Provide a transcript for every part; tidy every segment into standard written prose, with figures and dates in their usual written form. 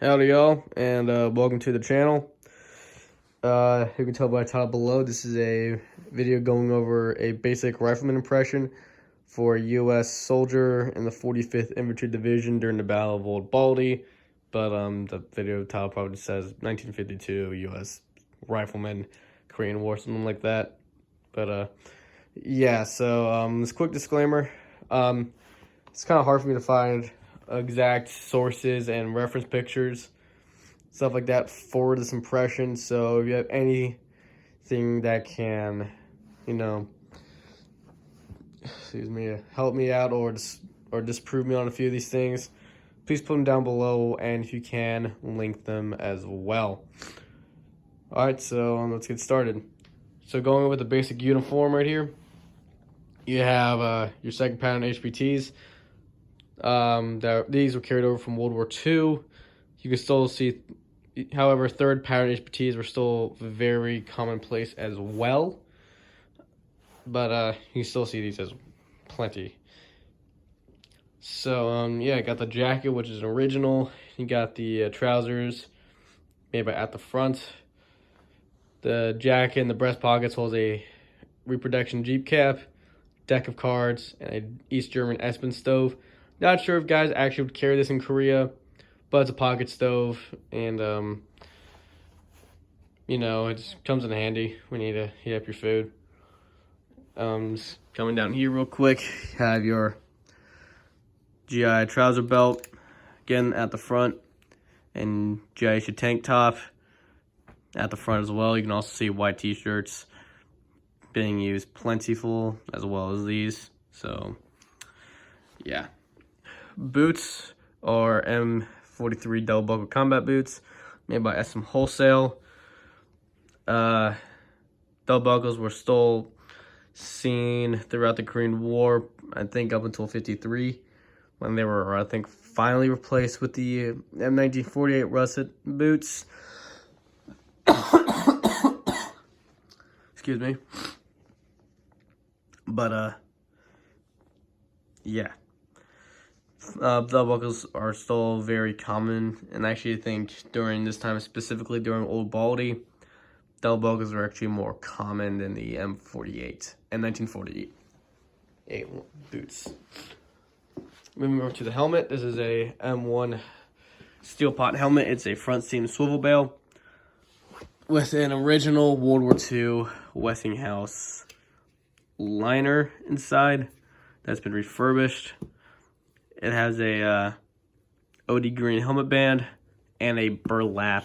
Howdy y'all, and welcome to the channel. You can tell by the title below, this is a video going over a basic rifleman impression for a U.S. soldier in the 45th Infantry Division during the Battle of Old Baldy. But the video title probably says 1952 U.S. Rifleman, Korean War, something like that. But yeah, so this quick disclaimer. It's kind of hard for me to find exact sources and reference pictures, stuff like that for this impression. So if you have anything that can, help me out or disprove me on a few of these things, please put them down below, and if you can, link them as well. All right, so let's get started. So going with the basic uniform right here, you have your second pattern HPTs. These were carried over from World War II. You can still see, however, third pattern HPTs were still very commonplace as well. But you can still see these as plenty. So yeah, I got the jacket, which is an original. You got the trousers made by At the Front. The jacket and the breast pockets holds a reproduction Jeep cap, deck of cards, and an East German Espen stove. Not sure if guys actually would carry this in Korea, but it's a pocket stove, and it just comes in handy when you need to heat up your food. Just coming down here real quick, you have your GI trouser belt, again at the front, and GI tank top at the front as well. You can also see white t-shirts being used plentiful, as well as these. So yeah. Boots are M43 double buckle combat boots made by SM Wholesale. Double buckles were still seen throughout the Korean War, I think up until 1953, when they were, I think, finally replaced with the M1948 russet boots. Excuse me. But yeah. Double buckles are still very common, and I actually think during this time, specifically during Old Baldy, double buckles are actually more common than the M48 and 1948 boots. Moving over to the helmet, this is a M1 steel pot helmet. It's a front seam swivel bail with an original World War II Westinghouse liner inside that's been refurbished. It has a OD green helmet band and a burlap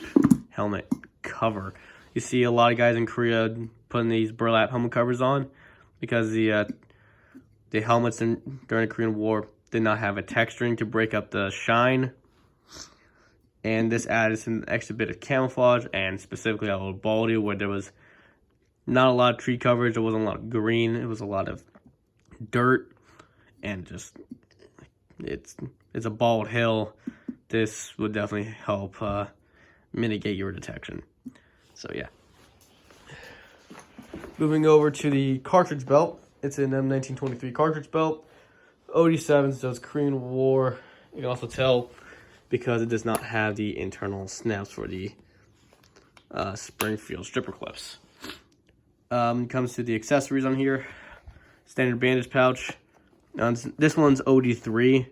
helmet cover. You see a lot of guys in Korea putting these burlap helmet covers on because the helmets during the Korean War did not have a texturing to break up the shine. And this added an extra bit of camouflage, and specifically on Old Baldy, where there was not a lot of tree coverage, there wasn't a lot of green, it was a lot of dirt, and just it's a bald hill. This would definitely help mitigate your detection. So yeah. Moving over to the cartridge belt. It's an M1923 cartridge belt. OD7, so it's Korean War. You can also tell because it does not have the internal snaps for the Springfield stripper clips. Comes to the accessories on here. Standard bandage pouch. This one's OD3.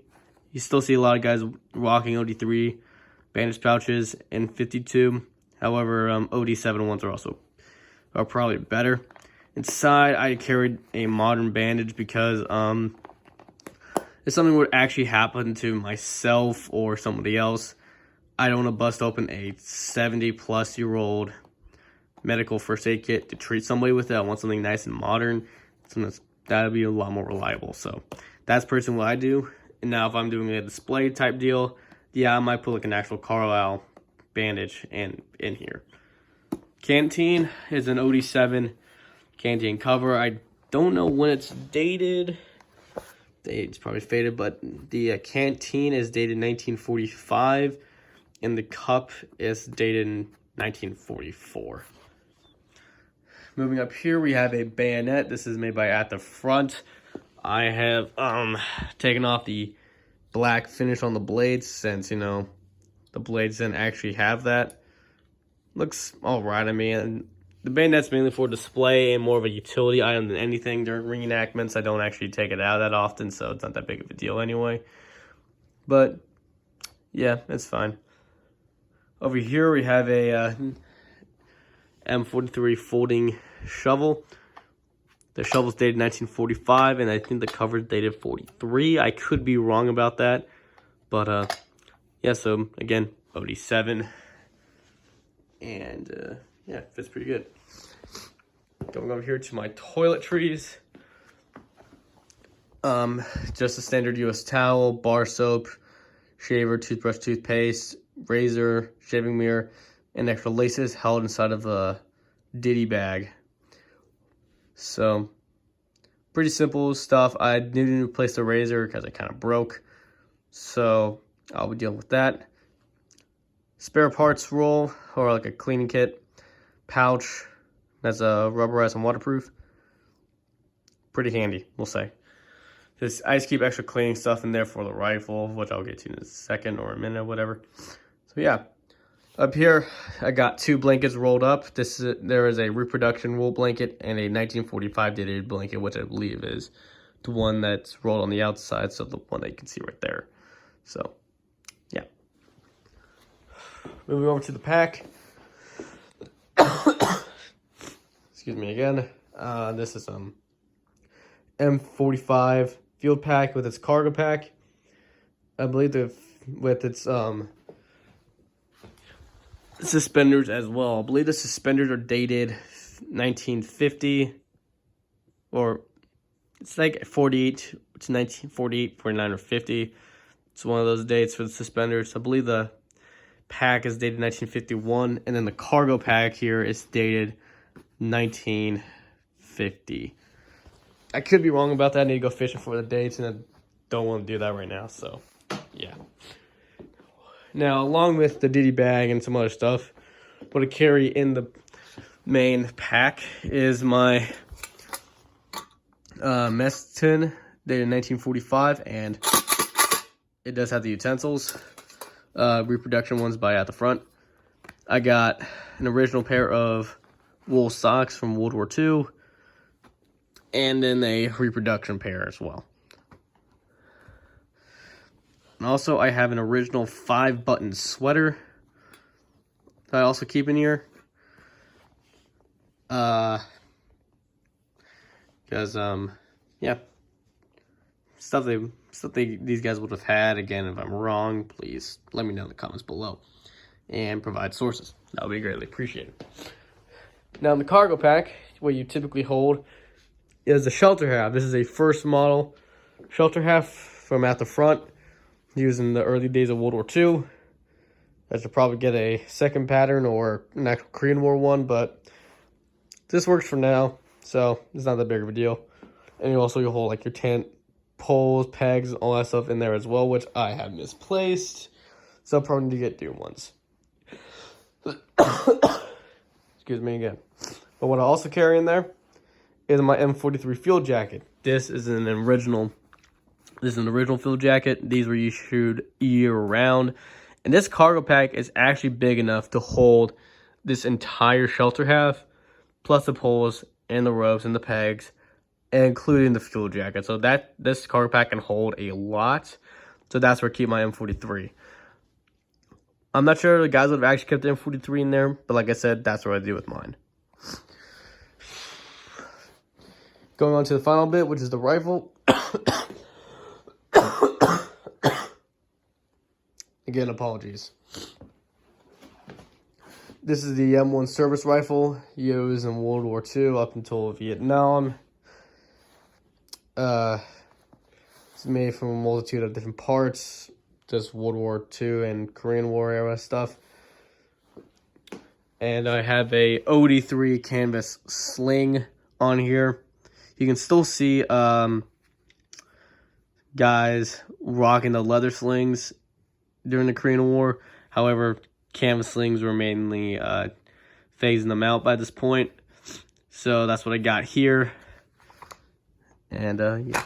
You still see a lot of guys rocking OD3 bandage pouches in 52. However, OD7 ones are probably better. Inside, I carried a modern bandage because if something would actually happen to myself or somebody else, I don't want to bust open a 70-plus-year-old medical first aid kit to treat somebody with it. I want something nice and modern, something that'll be a lot more reliable. So that's personally what I do. And now if I'm doing a display type deal, yeah, I might put like an actual Carlisle bandage in here. Canteen is an OD7 canteen cover. I don't know when it's dated. It's probably faded, but the canteen is dated 1945, and the cup is dated in 1944. Moving up here, we have a bayonet. This is made by At the Front. I have taken off the black finish on the blades since, the blades didn't actually have that. Looks alright on me, and the bayonet's mainly for display and more of a utility item than anything. During reenactments, I don't actually take it out that often, so it's not that big of a deal anyway. But, yeah, it's fine. Over here, we have a M43 folding shovel. The shovel's dated 1945, and I think the cover's dated 43. I could be wrong about that. But, yeah, so, again, OD7. And, yeah, fits pretty good. Going over here to my toiletries. Just a standard US towel, bar soap, shaver, toothbrush, toothpaste, razor, shaving mirror, and extra laces held inside of a ditty bag. So, pretty simple stuff. I needed to replace the razor because it kind of broke. So, I'll be dealing with that. Spare parts roll, or like a cleaning kit. Pouch that's rubberized and waterproof. Pretty handy, we'll say. I just keep extra cleaning stuff in there for the rifle, which I'll get to in a second or a minute or whatever. So yeah, up here I got 2 blankets rolled up. There is a reproduction wool blanket and a 1945 dated blanket, which I believe is the one that's rolled on the outside, so the one that you can see right there. So yeah. Moving over to the pack. Excuse me again. This is M45 field pack with its cargo pack. I believe with its suspenders as well. I believe the suspenders are dated 1950, or it's like 48 to 1948, 49, or 50. It's one of those dates for the suspenders. I believe the pack is dated 1951, and then the cargo pack here is dated 1950. I could be wrong about that. I need to go fishing for the dates, and I don't want to do that right now, so yeah. Now, along with the ditty bag and some other stuff, what I carry in the main pack is my mess tin, dated 1945, and it does have the utensils. Reproduction ones by at the front. I got an original pair of wool socks from World War II, and then a reproduction pair as well. And also, I have an original 5-button sweater that I also keep in here. Because, yeah. These guys would have had. Again, if I'm wrong, please let me know in the comments below. And provide sources. That would be greatly appreciated. Now, in the cargo pack, what you typically hold is the shelter half. This is a first model shelter half from at the front, used in the early days of World War II. I should probably get a second pattern or an actual Korean War one, but this works for now, so it's not that big of a deal. And you'll hold like your tent, poles, pegs, all that stuff in there as well, which I have misplaced, so I'll probably need to get new ones. Excuse me again. But what I also carry in there is my M43 field jacket. This is an original field jacket. These were issued year-round. And this cargo pack is actually big enough to hold this entire shelter half, plus the poles and the ropes and the pegs, including the fuel jacket. So this cargo pack can hold a lot. So that's where I keep my M43. I'm not sure the guys would have actually kept the M43 in there, but like I said, that's what I do with mine. Going on to the final bit, which is the rifle. Again, apologies. This is the M1 service rifle used in World War II up until Vietnam. It's made from a multitude of different parts, just World War II and Korean War era stuff. And I have a OD3 canvas sling on here. You can still see guys rocking the leather slings during the Korean War. However, canvas slings were mainly phasing them out by this point. So that's what I got here. And yeah,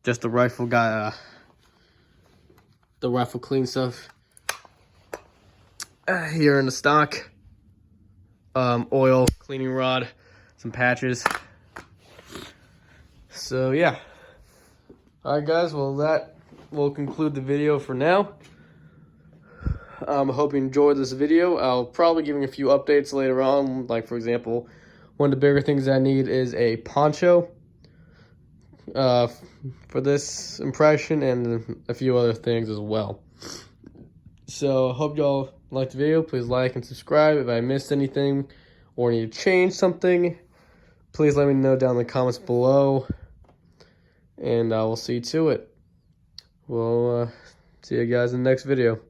just the rifle got the rifle clean stuff here in the stock. Oil, cleaning rod, some patches. So yeah. Alright guys, well that will conclude the video for now. I hope you enjoyed this video. I'll probably be giving a few updates later on. Like for example, one of the bigger things I need is a poncho for this impression, and a few other things as well. So I hope y'all liked the video. Please like and subscribe. If I missed anything or need to change something, please let me know down in the comments below, and I will see to it. We'll see you guys in the next video.